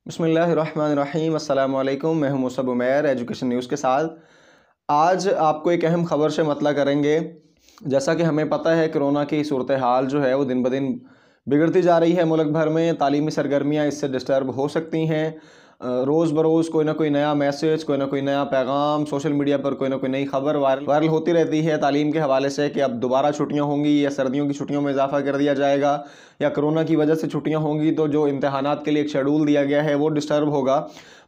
बिस्मिल्लाहिर्रहमानिर्रहीम अस्सलामु अलैकुम। मैं हूं मुसब उमैर एजुकेशन न्यूज़ के साथ। आज आपको एक अहम ख़बर से मतला करेंगे। जैसा कि हमें पता है कोरोना की सूरत हाल जो है वो दिन ब दिन बिगड़ती जा रही है। मुल्क भर में तालीमी सरगर्मियाँ इससे डिस्टर्ब हो सकती हैं। रोज़ बरोज़ कोई ना कोई नया मैसेज, कोई ना कोई नया पैगाम सोशल मीडिया पर, कोई ना कोई नई खबर वायरल होती रहती है तालीम के हवाले से कि अब दोबारा छुट्टियां होंगी या सर्दियों की छुट्टियों में इजाफा कर दिया जाएगा या कोरोना की वजह से छुट्टियां होंगी तो जो इम्तहानात के लिए एक शेड्यूल दिया गया है वो डिस्टर्ब होगा।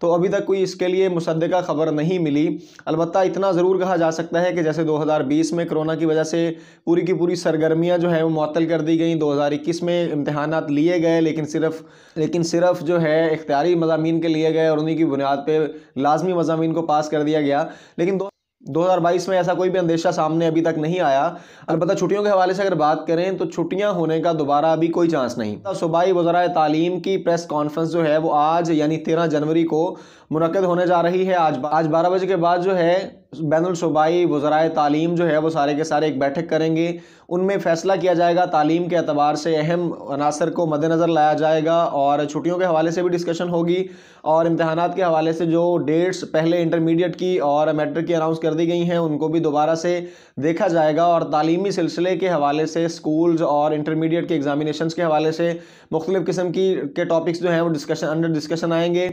तो अभी तक कोई इसके लिए मुसद्दिका खबर नहीं मिली। अलबत्ता इतना ज़रूर कहा जा सकता है कि जैसे 2020 में कोरोना की वजह से पूरी की पूरी सरगर्मियां जो है वो मुअत्तल कर दी गई। 2021 में इम्तहानात लिए गए लेकिन सिर्फ जो है इख्तियारी मज़ामीन के लिए गए और उन्हीं की बुनियाद पे लाजमी मज़ामीन को पास कर दिया गया। लेकिन 2022 में ऐसा कोई भी अंदेशा सामने अभी तक नहीं आया। अलबत्ता छुट्टियों के हवाले से अगर बात करें तो छुट्टियां होने का दोबारा अभी कोई चांस नहीं। सूबाई वज़राए तालीम की प्रेस कॉन्फ्रेंस जो है वो आज यानी 13 जनवरी को मुनक्कद होने जा रही है। आज 12 बजे के बाद जो है बैनुल सूबाई वज़राए तालीम जो है वो सारे के सारे एक बैठक करेंगे। उनमें फ़ैसला किया जाएगा, तालीम के अतबार से अहम अनासर को मद्देनज़र लाया जाएगा और छुट्टियों के हवाले से भी डिस्कशन होगी और इम्तहानात के हवाले से जो डेट्स पहले इंटरमीडिएट की और मैट्रिक की अनाउंस कर दी गई हैं उनको भी दोबारा से देखा जाएगा और तालीमी सिलसिले के हवाले से स्कूल्स और इंटरमीडिएट के एग्जामिनेशंस के हवाले से मुख्तलिफ़ किस्म के टॉपिक्स जो हैं वो अंडर डिस्कशन आएंगे।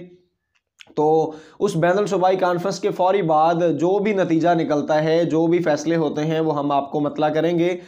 तो उस बैनुल सूबाई कॉन्फ्रेंस के फौरी बाद जो भी नतीजा निकलता है, जो भी फैसले होते हैं वो हम आपको मतला करेंगे।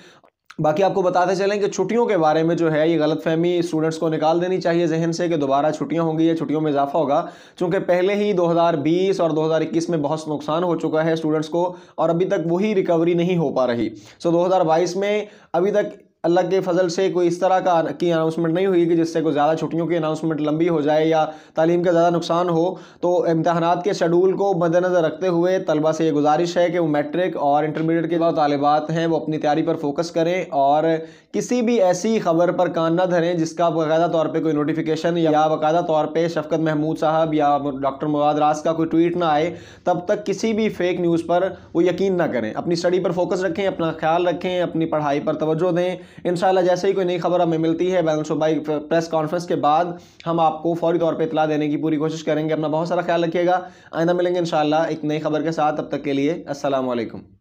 बाकी आपको बताते चलें कि छुट्टियों के बारे में जो है ये गलतफहमी स्टूडेंट्स को निकाल देनी चाहिए जहन से कि दोबारा छुट्टियां होंगी या छुट्टियों में इजाफा होगा, चूँकि पहले ही 2020 और 2021 में बहुत नुकसान हो चुका है स्टूडेंट्स को और अभी तक वही रिकवरी नहीं हो पा रही। 2022 में अभी तक अल्लाह के फजल से कोई इस तरह की अनाउंसमेंट नहीं हुई कि जिससे कोई ज़्यादा छुट्टियों की अनाउंसमेंट लंबी हो जाए या तालीम का ज़्यादा नुकसान हो। तो इम्तहानात के शेड्यूल को मद्देनज़र रखते हुए तलबा से ये गुजारिश है कि वो मैट्रिक और इंटरमीडिएट के बाद तालिबात हैं वो अपनी तैयारी पर फोकस करें और किसी भी ऐसी खबर पर कान न धरें जिसका बाकायदा तौर पर कोई नोटिफिकेशन या बाकायदा तौर पर शफकत महमूद साहब या डॉक्टर मुराद रास का कोई ट्वीट ना आए, तब तक किसी भी फेक न्यूज़ पर वो यकीन ना करें। अपनी स्टडी पर फोकस रखें, अपना ख्याल रखें, अपनी पढ़ाई पर तवज्जो दें। इंशाल्लाह जैसे ही कोई नई खबर हमें मिलती है बैनुल सूबाई प्रेस कॉन्फ्रेंस के बाद हम आपको फौरी तौर पे इत्तला देने की पूरी कोशिश करेंगे। अपना बहुत सारा ख्याल रखिएगा। आइंदा मिलेंगे इंशाल्लाह एक नई खबर के साथ। तब तक के लिए अस्सलाम वालेकुम।